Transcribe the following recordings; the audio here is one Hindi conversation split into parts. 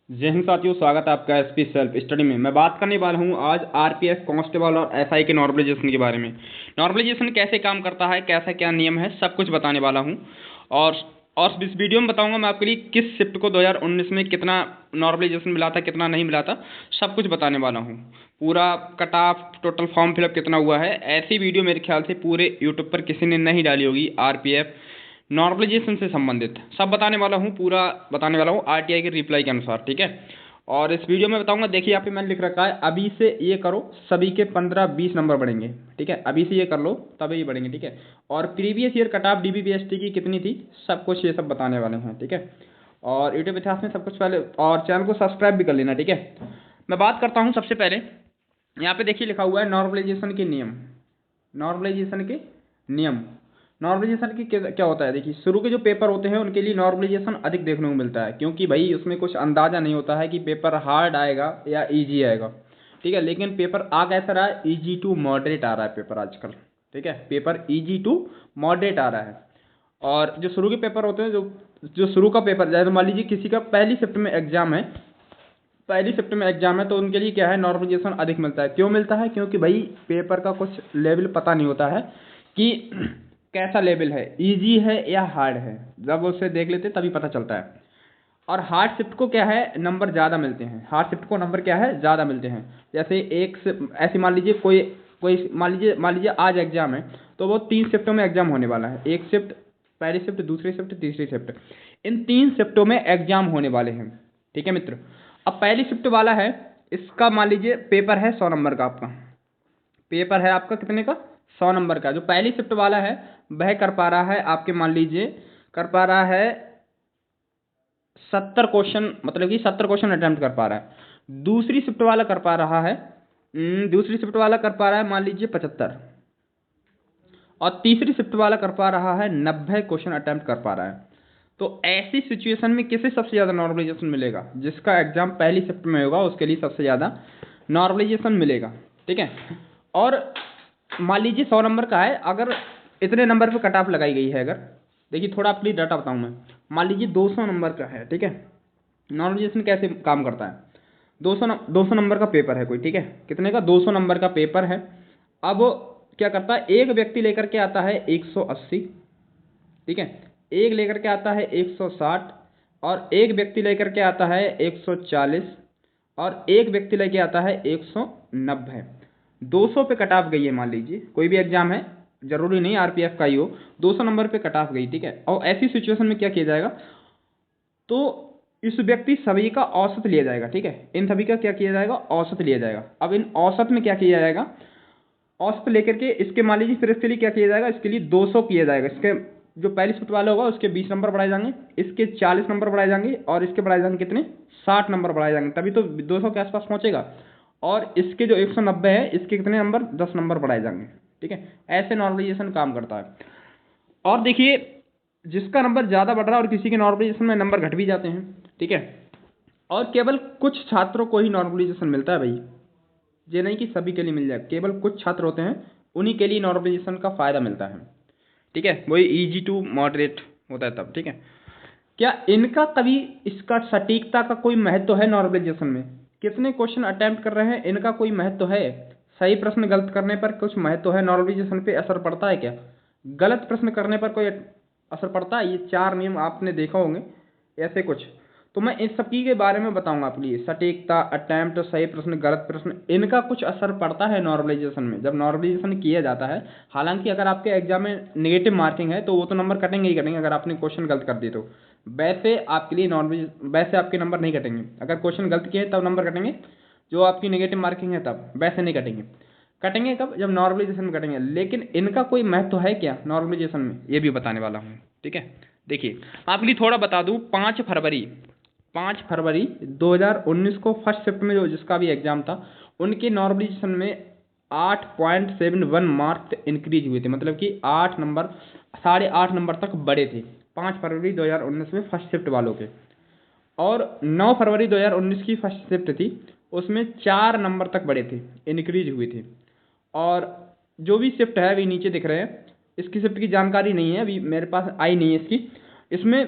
जय हिंद साथियों, स्वागत है आपका एसपी सेल्फ स्टडी में। मैं बात करने वाला हूं आज आरपीएफ कांस्टेबल और एसआई के नॉर्मलाइजेशन के बारे में। नॉर्मलाइजेशन कैसे काम करता है, कैसा क्या नियम है, सब कुछ बताने वाला हूं। और और इस वीडियो में बताऊंगा मैं आपके लिए किस शिफ्ट को 2019 में कितना नॉर्मलाइजेशन मिला था, कितना नहीं मिला था, सब कुछ बताने वाला हूँ। पूरा cut off, total form fill up कितना हुआ है, ऐसी वीडियो मेरे ख्याल से पूरे यूट्यूब पर किसी ने नहीं डाली होगी। आरपीएफ नॉर्मलाइजेशन से संबंधित सब बताने वाला हूँ, पूरा बताने वाला हूँ आरटीआई के रिप्लाई के अनुसार, ठीक है। और इस वीडियो में बताऊंगा, देखिए यहाँ पे मैंने लिख रखा है अभी से ये करो सभी के 15-20 नंबर बढ़ेंगे, ठीक है। अभी से ये कर लो तभी बढ़ेंगे, ठीक है। और previous year cut off DBPST की कितनी थी, सब कुछ ये सब बताने वाले हैं, ठीक है। और यूट्यूब इतिहास में सब कुछ पहले, और चैनल को सब्सक्राइब भी कर लेना, ठीक है। मैं बात करता हूँ सबसे पहले, यहाँ पे देखिए लिखा हुआ है नॉर्मलाइजेशन के नियम। नॉर्मलाइजेशन के नियम, नॉर्मलाइजेशन की क्या होता है। देखिए शुरू के जो पेपर होते हैं उनके लिए नॉर्मलाइजेशन अधिक देखने को मिलता है, क्योंकि भाई उसमें कुछ अंदाजा नहीं होता है कि पेपर हार्ड आएगा या इजी आएगा, ठीक है। लेकिन पेपर आ कैसा रहा है, इजी टू मॉडरेट आ रहा है पेपर आजकल, ठीक है। पेपर इजी टू मॉडरेट आ रहा है। और जो शुरू के पेपर होते हैं, जो जो शुरू का पेपर, जैसे मान लीजिए किसी का पहली शिफ्ट में एग्जाम है, पहली शिफ्ट में एग्जाम है, तो उनके लिए क्या है, नॉर्मलाइजेशन अधिक मिलता है। क्यों मिलता है, क्योंकि भाई पेपर का कुछ लेवल पता नहीं होता है कि कैसा लेवल है, इजी है या हार्ड है। जब उसे देख लेते तभी पता चलता है। और हार्ड शिफ्ट को क्या है, नंबर ज़्यादा मिलते हैं। हार्ड शिफ्ट को नंबर क्या है, ज़्यादा मिलते हैं। जैसे एक से ऐसे मान लीजिए कोई कोई मान लीजिए आज एग्जाम है, तो वो 3 शिफ्टों में एग्जाम होने वाला है। एक शिफ्ट, पहली शिफ्ट, दूसरी शिफ्ट, तीसरी शिफ्ट, इन 3 शिफ्टों में एग्जाम होने वाले हैं, ठीक है मित्र। अब पहली शिफ्ट वाला है, इसका मान लीजिए पेपर है 100 नंबर का। आपका पेपर है आपका कितने का, 100 नंबर का। जो पहली शिफ्ट वाला है वह कर पा रहा है आपके, मान लीजिए कर पा रहा है 70 क्वेश्चन, मतलब कि 70 क्वेश्चन अटेम्प्ट कर पा रहा है। दूसरी शिफ्ट वाला कर पा रहा है, दूसरी शिफ्ट वाला कर पा रहा है मान लीजिए 75। और तीसरी शिफ्ट वाला कर पा रहा है 90 क्वेश्चन अटेम्प्ट कर पा रहा है। तो ऐसी सिचुएशन में किसे सबसे ज़्यादा नॉर्मलाइजेशन मिलेगा, जिसका एग्जाम पहली शिफ्ट में होगा उसके लिए सबसे ज़्यादा नॉर्मलाइजेशन मिलेगा, ठीक है। और मान लीजिए 100 नंबर का है, अगर इतने नंबर पे कट ऑफ लगाई गई है, अगर देखिए थोड़ा आपके लिए डाटा बताऊँ मैं। मान लीजिए 200 नंबर का है, ठीक है। नॉर्मलाइजेशन कैसे काम करता है, 200 नंबर का पेपर है कोई, ठीक है। कितने का, 200 नंबर का पेपर है। अब क्या करता है, एक व्यक्ति लेकर के आता है 180, ठीक है। एक लेकर के आता है 160, और एक व्यक्ति लेकर के आता है 140, और एक व्यक्ति लेके आता है 190। 200 पे कट ऑफ गई है, मान लीजिए कोई भी एग्जाम है, जरूरी नहीं आरपीएफ का ही हो, 200 नंबर पे कट ऑफ गई, ठीक है। और ऐसी सिचुएशन में क्या किया जाएगा, तो इस व्यक्ति सभी का औसत लिया जाएगा, ठीक है। इन सभी का क्या किया जाएगा, औसत लिया जाएगा। अब इन औसत में क्या किया जाएगा, औसत लेकर के इसके मान लीजिए फिर इसके लिए क्या किया जाएगा, इसके लिए 200 किया जाएगा। इसके जो पहली शिफ्ट वाला होगा उसके 20 नंबर बढ़ाए जाएंगे, इसके 40 नंबर बढ़ाए जाएंगे, और इसके बढ़ाए जाएंगे कितने, 60 नंबर बढ़ाए जाएंगे, तभी तो 200 के आसपास पहुंचेगा। और इसके जो 190 है, इसके कितने नंबर, 10 नंबर बढ़ाए जाएंगे, ठीक है। ऐसे नॉर्मलाइजेशन काम करता है। और देखिए जिसका नंबर ज़्यादा बढ़ रहा है और किसी के नॉर्मलाइजेशन में नंबर घट भी जाते हैं, ठीक है। और केवल कुछ छात्रों को ही नॉर्मलाइजेशन मिलता है भाई, ये नहीं कि सभी के लिए मिल जाए। केवल कुछ छात्र होते हैं, उन्हीं के लिए नॉर्मलाइजेशन का फ़ायदा मिलता है, ठीक है। वही इजी टू मॉडरेट होता है तब, ठीक है। क्या इनका कभी, इसका सटीकता का कोई महत्व है नॉर्मलाइजेशन में, कितने क्वेश्चन अटेम्प्ट कर रहे हैं, इनका कोई महत्व है। सही प्रश्न गलत करने पर कुछ महत्व है, नॉर्मलाइजेशन पे असर पड़ता है क्या, गलत प्रश्न करने पर कोई असर पड़ता है। ये 4 नियम आपने देखा होंगे, ऐसे कुछ। तो मैं इस सबकी के बारे में बताऊंगा आपके लिए, सटीकता, अटेम्प्ट, सही प्रश्न, गलत प्रश्न, इनका कुछ असर पड़ता है नॉर्मलाइजेशन में, जब नॉर्मलाइजेशन किया जाता है। हालांकि अगर आपके एग्जाम में नेगेटिव मार्किंग है तो वो तो नंबर कटेंगे ही कटेंगे, अगर आपने क्वेश्चन गलत कर दिए तो। वैसे आपके लिए वैसे आपके नंबर नहीं कटेंगे, अगर क्वेश्चन गलत किए तब नंबर कटेंगे। जो आपकी नेगेटिव मार्किंग है तब, वैसे नहीं कटेंगे। कटेंगे कब, जब नॉर्मलाइजेशन में कटेंगे। लेकिन इनका कोई महत्व है क्या नॉर्मलाइजेशन में, ये भी बताने वाला हूँ, ठीक है। देखिए आपके लिए थोड़ा बता दूँ, 5 फरवरी 2019 को फर्स्ट शिफ्ट में जो जिसका भी एग्जाम था, उनके नॉर्मलाइजेशन में 8.71 मार्क्स इंक्रीज हुए थे, मतलब कि 8 नंबर, 8.5 नंबर तक बढ़े थे 5 फरवरी 2019 में फर्स्ट शिफ्ट वालों के। और 9 फरवरी 2019 की फर्स्ट शिफ्ट थी, उसमें 4 नंबर तक बढ़े थे, इंक्रीज हुए थे। और जो भी शिफ्ट है अभी नीचे दिख रहे हैं, इसकी शिफ्ट की जानकारी नहीं है, अभी मेरे पास आई नहीं है इसकी। इसमें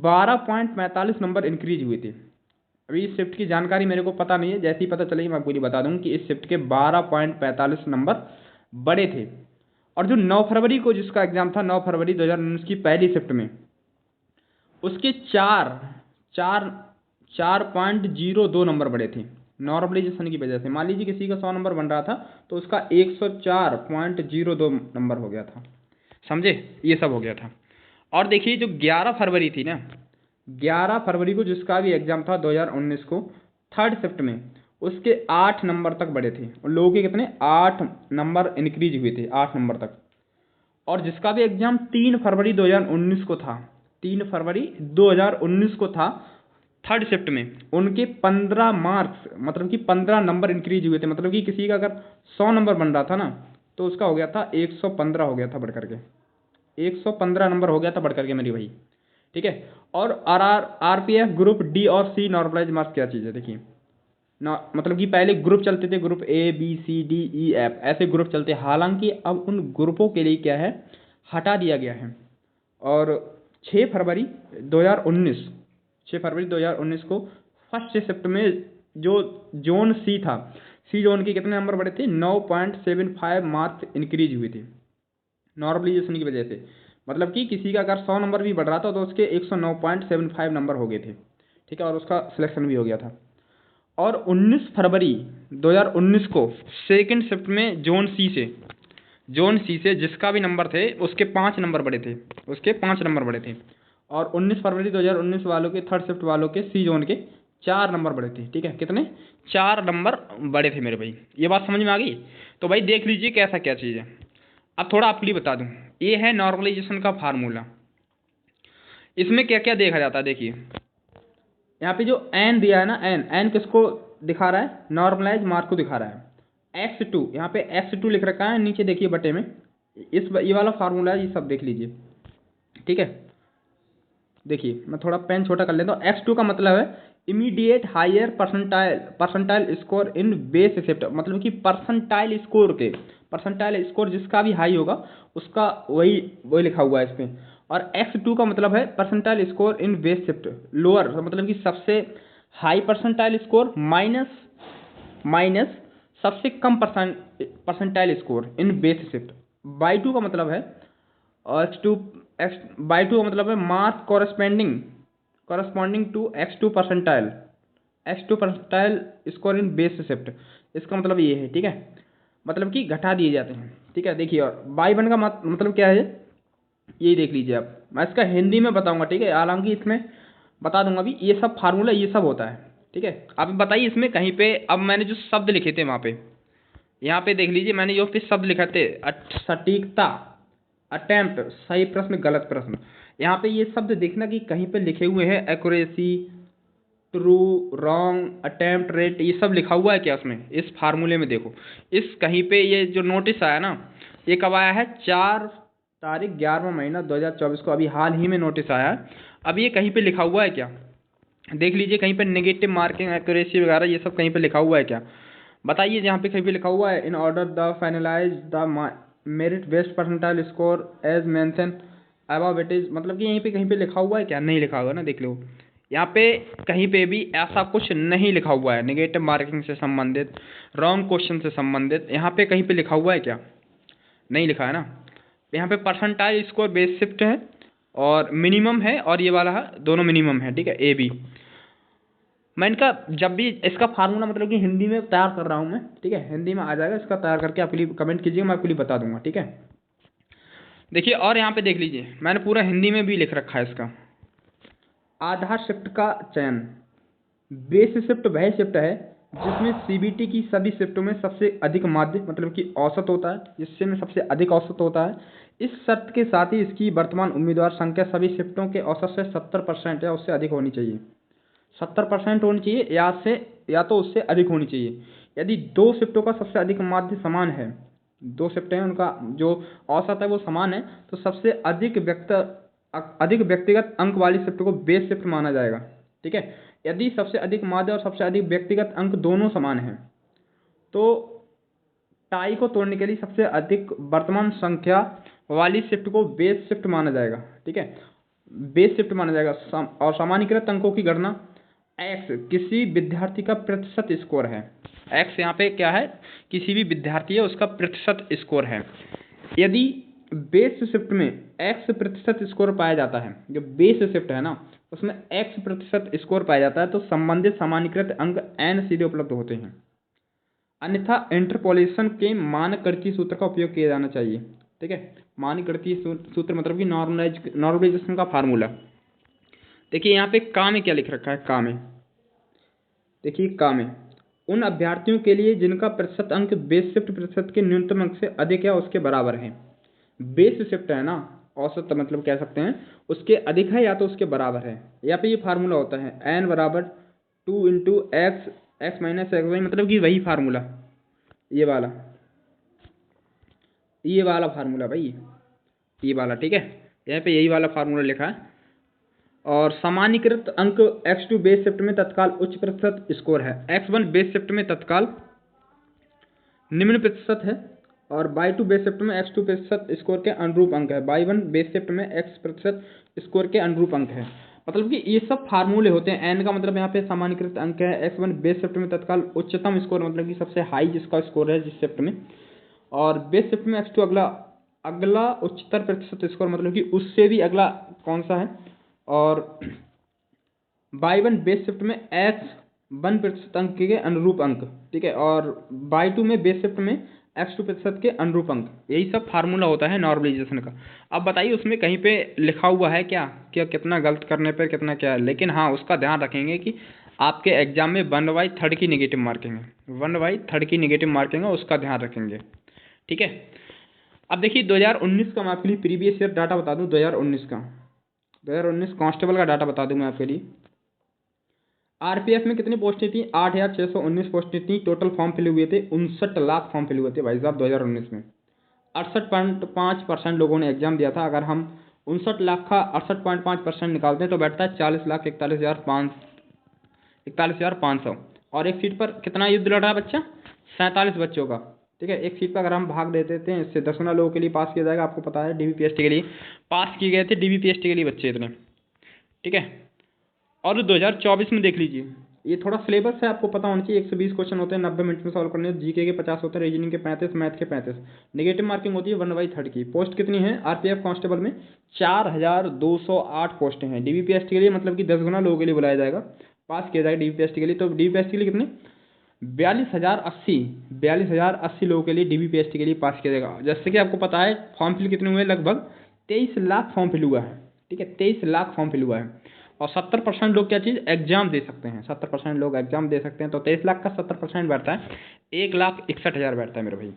12.45 नंबर इंक्रीज हुए थे अभी इस शिफ्ट की जानकारी मेरे को पता नहीं है, जैसे ही पता चलेगी मैं आपको ये बता दूंगा कि इस शिफ्ट के 12.45 नंबर बड़े थे। और जो 9 फरवरी को जिसका एग्जाम था, 9 फरवरी 2019 की पहली शिफ्ट में, उसके 4.02 नंबर बड़े थे नॉर्मलाइजेशन की वजह से। मान लीजिए किसी का 100 नंबर बन रहा था तो उसका 104.02 नंबर हो गया था, समझे, ये सब हो गया था। और देखिए जो 11 फरवरी थी ना, 11 फरवरी को जिसका भी एग्जाम था 2019 को, थर्ड शिफ्ट में, उसके 8 नंबर तक बढ़े थे। उन लोगों के कितने, 8 नंबर इंक्रीज हुए थे, 8 नंबर तक। और जिसका भी एग्जाम 3 फरवरी 2019 को था, 3 फरवरी 2019 को था, थर्ड शिफ्ट में, उनके 15 मार्क्स मतलब कि 15 नंबर इंक्रीज हुए थे। मतलब कि किसी का अगर 100 नंबर बन रहा था ना तो उसका हो गया था 115 हो गया था बढ़ करके, 115 नंबर हो गया था बढ़ करके मेरी भाई, ठीक है। और आरपीएफ ग्रुप डी और सी नॉर्मलाइज मार्क्स क्या चीज़ है देखिए ना, मतलब कि पहले ग्रुप चलते थे, group A B C D E F, ऐसे ग्रुप चलते, हालांकि अब उन ग्रुपों के लिए क्या है, हटा दिया गया है। और 6 फरवरी 2019 6 फरवरी 2019 को फर्स्ट शिफ्ट में जो जोन सी था, सी जोन के कितने नंबर बढ़े थे, 9.75 मार्क्स इंक्रीज हुए थे नॉर्मलाइजेशन की वजह से। मतलब कि किसी का अगर 100 नंबर भी बढ़ रहा था तो उसके 109.75 नंबर हो गए थे, ठीक है, और उसका सिलेक्शन भी हो गया था। और 19 फरवरी 2019 को सेकंड शिफ्ट में जोन सी से जिसका भी नंबर थे उसके 5 नंबर बढ़े थे, उसके 5 नंबर बढ़े थे। और 19 फरवरी 2019 वालों के, थर्ड शिफ्ट वालों के सी जोन के 4 नंबर बढ़े थे, ठीक है, कितने, 4 नंबर बढ़े थे मेरे भाई। ये बात समझ में आ गई। तो भाई देख लीजिए कैसा क्या चीज़ है। अब थोड़ा आपके लिए बता दूं, ये है नॉर्मलाइजेशन का फार्मूला। इसमें क्या क्या देखा जाता है, देखिए यहाँ पे जो एन दिया है ना, एन एन किसको दिखा रहा है, नॉर्मलाइज मार्क को दिखा रहा है। x2 यहाँ पे x2 लिख रखा है नीचे, देखिए बटे में, ये वाला फार्मूला है, ये सब देख लीजिए, ठीक है। देखिए मैं थोड़ा पेन छोटा कर लेता हूँ। x2 का मतलब है immediate higher percentile score in base shift, मतलब कि परसेंटाइल स्कोर जिसका भी हाई होगा उसका वही लिखा हुआ है इस पे। और x2 का मतलब है percentile score in base shift lower, मतलब कि सबसे हाई परसेंटाइल स्कोर माइनस सबसे कम percentile score in base shift. By two का मतलब है, और x2 का मतलब है mark corresponding to x2 percentile score in base shift, इसका मतलब ये है, ठीक है, मतलब कि घटा दिए जाते हैं, ठीक है। देखिए और बाई वन का मतलब क्या है, यही देख लीजिए आप, मैं इसका हिंदी में बताऊंगा, ठीक है, हालांकि इसमें बता दूंगा अभी, ये सब फार्मूला ये सब होता है, ठीक है। आप बताइए इसमें कहीं पे, अब मैंने जो शब्द लिखे थे वहाँ पे, यहाँ पे देख लीजिए मैंने जो पे शब्द लिखे थे, सटीकता, अटेम्प्ट, सही प्रश्न गलत प्रश्न, यहाँ पे ये शब्द देखना कि कहीं पे लिखे हुए हैं accuracy, true, wrong, attempt rate, ये सब लिखा हुआ है क्या उसमें, इस फार्मूले में देखो। इस कहीं पे ये जो नोटिस आया ना, ये कब आया है, 4 तारीख 11वां महीना 2024 को, अभी हाल ही में नोटिस आया है। अब ये कहीं पे लिखा हुआ है क्या, देख लीजिए कहीं पे नेगेटिव मार्किंग, एक्यूरेसी वगैरह ये सब कहीं पे लिखा हुआ है क्या, बताइए। जहाँ पे कहीं पे लिखा हुआ है in order the finalise the merit best percentile score as mention above it is, मतलब कि यहीं पे कहीं पे लिखा हुआ है क्या, नहीं लिखा हुआ ना, देख लो यहाँ पे कहीं पे भी ऐसा कुछ नहीं लिखा हुआ है नेगेटिव मार्किंग से संबंधित, रॉन्ग क्वेश्चन से संबंधित, यहाँ पे कहीं पे लिखा हुआ है क्या, नहीं लिखा है ना। यहाँ पे परसेंटाइल स्कोर बेस शिफ्ट है और मिनिमम है, और ये वाला है दोनों मिनिमम है, ठीक है, ए बी। मैं इनका जब भी इसका फार्मूला मतलब कि हिंदी में तैयार कर रहा हूँ मैं, ठीक है, हिंदी में आ जाएगा, इसका तैयार करके आपके लिए कमेंट कीजिएगा, मैं आपके लिए बता दूंगा, ठीक है। देखिए और यहाँ पे देख लीजिए मैंने पूरा हिंदी में भी लिख रखा है इसका। आधार शिफ्ट का चयन, बेस शिफ्ट वह शिफ्ट है जिसमें सीबीटी की सभी शिफ्टों में सबसे अधिक माध्य मतलब कि औसत होता है, जिससे में सबसे अधिक औसत होता है। इस शर्त के साथ ही इसकी वर्तमान उम्मीदवार संख्या सभी शिफ्टों के औसत से 70% या उससे अधिक होनी चाहिए, 70% होनी चाहिए या तो उससे अधिक होनी चाहिए। यदि दो शिफ्टों का सबसे अधिक माध्य समान है, दो शिफ्ट हैं उनका जो औसत है वो समान है, तो सबसे अधिक व्यक्तिगत अंक वाली शिफ्ट को बेस शिफ्ट माना जाएगा, ठीक है। यदि सबसे अधिक माध्य और सबसे अधिक व्यक्तिगत अंक दोनों समान हैं तो टाई को तोड़ने के लिए सबसे अधिक वर्तमान संख्या वाली शिफ्ट को बेस शिफ्ट माना जाएगा, ठीक है, बेस शिफ्ट माना जाएगा। और सामान्यकृत अंकों की गणना एक्स किसी विद्यार्थी का प्रतिशत स्कोर है। एक्स यहाँ पे क्या है, किसी भी विद्यार्थी है उसका प्रतिशत स्कोर है। यदि बेस शिफ्ट में एक्स प्रतिशत स्कोर पाया जाता है, जो बेस शिफ्ट है ना उसमें एक्स प्रतिशत स्कोर पाया जाता है, तो संबंधित सामान्यीकृत अंक n सीधे उपलब्ध होते हैं। अन्यथा इंटरपोलेशन के मानक गणितीय सूत्र का उपयोग किया जाना चाहिए। ठीक है, मानक गणितीय सूत्र मतलब कि नॉर्मलाइजेशन का फार्मूला। देखिए यहाँ पे का में क्या लिख रखा है, का में देखिए, का में उन अभ्यर्थियों के लिए जिनका प्रतिशत अंक बेस शिफ्ट प्रतिशत के न्यूनतम अंक से अधिक या उसके बराबर है। बेस शिफ्ट है ना, औसत मतलब कह सकते हैं, उसके अधिक है या तो उसके बराबर है। यहाँ पे ये फार्मूला होता है n बराबर 2 into X X minus X Y, मतलब कि वही फार्मूला, ये वाला फार्मूला भाई, ये वाला। ठीक है, यहाँ पे यही वाला फार्मूला लिखा है। और सामान्यीकृत अंक x2 बेस शिफ्ट में तत्काल उच्च प्रतिशत स्कोर है, x1 बेस शिफ्ट में तत्काल निम्न प्रतिशत है, और y2 बेस शिफ्ट में x2 प्रतिशत स्कोर के अनुरूप अंक है, y1 बेस शिफ्ट में x प्रतिशत स्कोर के अनुरूप अंक है। मतलब कि ये सब फार्मूले होते हैं। n का मतलब यहाँ पे सामान्यीकृत अंक है, x1 बेस शिफ्ट में तत्काल उच्चतम स्कोर मतलब कि सबसे हाई जिसका स्कोर है जिस शिफ्ट में, और बेस शिफ्ट में x2 अगला उच्चतर प्रतिशत स्कोर मतलब कि उससे भी अगला कौन सा है, और y1 बेस शिफ्ट में x1 प्रतिशत अंक के अनुरूप अंक। ठीक है, और y2 में बेस शिफ्ट में x2 प्रतिशत के अनुरूप अंक। यही सब फार्मूला होता है नॉर्मलाइजेशन का। अब बताइए उसमें कहीं पे लिखा हुआ है क्या कितना गलत करने पर कितना क्या है, लेकिन हाँ उसका ध्यान रखेंगे कि आपके एग्जाम में 1/3 की नेगेटिव मार्किंग है, 1/3 की नेगेटिव मार्किंग है, उसका ध्यान रखेंगे। ठीक है, अब देखिए 2019 का मैं आपके लिए प्रीवियस ईयर डाटा बता दूं। 2019 कांस्टेबल का डाटा बता दूं मैं आपके लिए। आरपीएफ में कितनी पोस्टें थी, 8,619 पोस्टें थी। टोटल फॉर्म फिल हुए थे 59 लाख फॉर्म फिल हुए थे भाई साहब 2019 में। 68.5% लोगों ने एग्जाम दिया था। अगर हम 59 लाख का 68.5% निकालते हैं तो बैठता है 40,41,500। और एक सीट पर कितना युद्ध लड़ रहा है बच्चा, 47 बच्चों का। ठीक है, एक सीट पर अगर हम भाग दे देते हैं इससे 10 गुना लोगों के लिए पास किया जाएगा। आपको पता है डीबीपीएसटी के लिए पास किए गए थे, डीबीपीएसटी के लिए बच्चे इतने। ठीक है, और 2024 में देख लीजिए, ये थोड़ा सिलेबस है आपको पता होना चाहिए। 120 क्वेश्चन होते हैं, 90 मिनट में सॉल्व करने। जीके के 50 होते हैं, रीजनिंग के 35, मैथ के 35। नेगेटिव मार्किंग होती है 1/3 की। पोस्ट कितनी है आरपीएफ कांस्टेबल में, 4,208 पोस्टें हैं। डीबीपीएसटी के लिए मतलब कि 10 गुना लोगों के लिए बुलाया जाएगा, पास किया जाएगा डीबीपीएसटी के लिए। तो डीबीपीएसटी के लिए कितने, 42,080 लोगों के लिए डीबीपीएसटी के लिए पास किया जाएगा। जैसे कि आपको पता है फॉर्म फिल कितने हुए, लगभग 23 लाख फॉर्म फिल हुआ है। ठीक है, 23 लाख फॉर्म फिल हुआ है, और 70% लोग क्या चीज़ एग्जाम दे सकते हैं। 70% लोग एग्जाम दे सकते हैं, तो 23 लाख का 70% बैठता है 1,61,000 बैठता है मेरे भाई।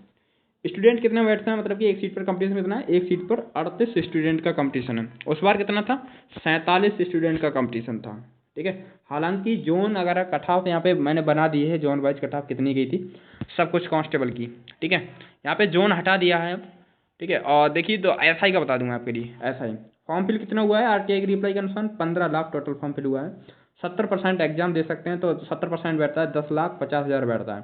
स्टूडेंट कितना बैठता है, मतलब कि एक सीट पर कंपटीशन कितना है, एक सीट पर 38 स्टूडेंट का कंपटीशन है। उस बार कितना था, 47 स्टूडेंट का कंपटीशन था। ठीक है, हालांकि जोन अगर कट ऑफ यहाँ पे मैंने बना दी है, जोन वाइज कट ऑफ कितनी गई थी सब कुछ कांस्टेबल की। ठीक है, यहाँ पे जोन हटा दिया है अब। ठीक है, और देखिए तो एसआई का बता दूंगा आपके लिए। एसआई फॉर्म फिल कितना हुआ है आरटीआई की रिप्लाई के अनुसार, 15 लाख टोटल फॉर्म फिल हुआ है। 70% एग्जाम दे सकते हैं, तो 70% बैठता है 10,50,000 बैठता है।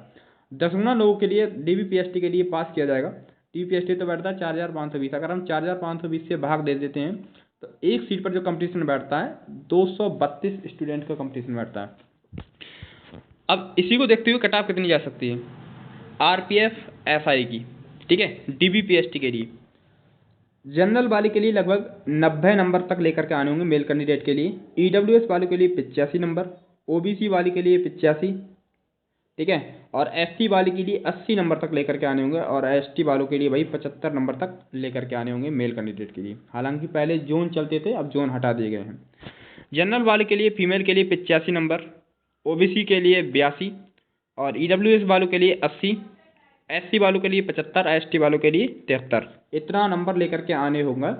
10 गुना लोगों के लिए डीबीपीएसटी के लिए पास किया जाएगा। डीबीपीएसटी तो बैठता है 4,520। अगर हम 4,520 से भाग दे देते हैं तो एक सीट पर जो कंपटीशन बैठता है 232 स्टूडेंट का कंपटीशन बैठता है। अब इसी को देखते हुए कट ऑफ कितनी जा सकती है आरपीएफ एसआई की। ठीक है, डीबीपीएसटी के लिए जनरल वाले के लिए लगभग 90 नंबर तक लेकर के आने होंगे मेल कैंडिडेट के लिए। ईडब्ल्यूएस वाले के लिए 85 नंबर, ओबीसी वाले के लिए 85। ठीक है, और एसटी वाले के लिए 80 नंबर तक लेकर के आने होंगे, और एसटी वालों के लिए भाई 75 नंबर तक लेकर के आने होंगे मेल कैंडिडेट के लिए। हालांकि पहले जोन चलते थे, अब जोन हटा दिए गए हैं। जनरल वाले के लिए फीमेल के लिए 85 नंबर, ओबीसी के लिए 82, और ईडब्ल्यूएस वालों के लिए 80, एससी वालों के लिए 75, एसटी वालों के लिए 73। इतना नंबर लेकर के आने होगा।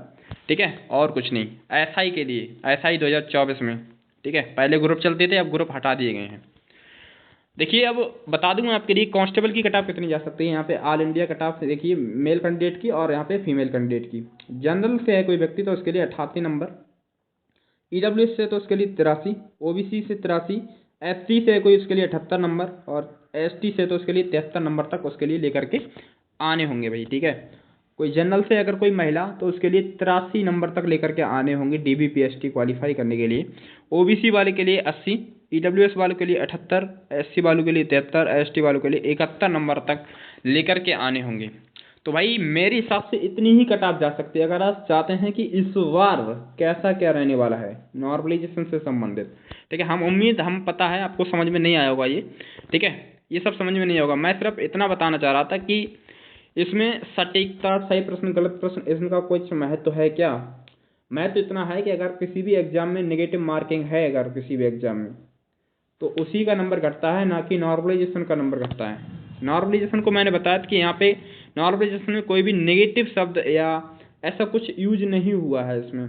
ठीक है, और कुछ नहीं। एसआई के लिए, एसआई 2024 में, ठीक है, पहले ग्रुप चलते थे, अब ग्रुप हटा दिए गए हैं। देखिए अब बता दूंगा आपके लिए कांस्टेबल की कटऑफ कितनी जा सकती है। यहाँ पे ऑल इंडिया कटऑफ देखिए मेल कैंडिडेट की, और यहाँ पे फीमेल कैंडिडेट की। जनरल से है कोई व्यक्ति तो उसके लिए 88 नंबर, ईडब्ल्यूएस से तो उसके लिए 83, ओबीसी से 83, एससी से कोई उसके लिए 78 नंबर, और एसटी से तो उसके लिए 73 नंबर तक उसके लिए लेकर के आने होंगे भाई। ठीक है, कोई जनरल से अगर कोई महिला तो उसके लिए 83 नंबर तक लेकर के आने होंगे डीबीपीएसटी क्वालिफाई करने के लिए। ओबीसी वाले के लिए 80, EWS वालों के लिए 78, SC वालों के लिए 73, ST वालों के लिए 71 नंबर तक लेकर के आने होंगे। तो भाई मेरे हिसाब से इतनी ही कट ऑफ जा सकती है अगर आप चाहते हैं कि इस बार कैसा क्या रहने वाला है नॉर्मलाइजेशन से संबंधित। ठीक है, हम पता है आपको समझ में नहीं आया होगा ये। ठीक है, ये सब समझ में नहीं होगा। मैं सिर्फ इतना बताना चाह रहा था कि इसमें सटीकता, सही प्रश्न गलत प्रश्न, इसका कुछ महत्व है क्या? महत्व इतना है कि अगर किसी भी एग्जाम में नेगेटिव मार्किंग है, अगर किसी भी एग्जाम में, तो उसी का नंबर घटता है, ना कि नॉर्मलाइजेशन का नंबर घटता है। नॉर्मलाइजेशन को मैंने बताया कि यहाँ पे नॉर्मलाइजेशन में कोई भी नेगेटिव शब्द या ऐसा कुछ यूज नहीं हुआ है इसमें।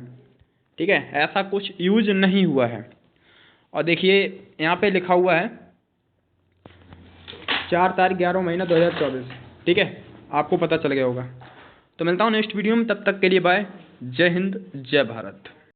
ठीक है, ऐसा कुछ यूज नहीं हुआ है। और देखिए यहाँ पे लिखा हुआ है 4 तारीख 11 महीना 2024। ठीक है, आपको पता चल गया होगा। तो मिलता हूँ नेक्स्ट वीडियो में, तब तक के लिए बाय। जय हिंद, जय भारत।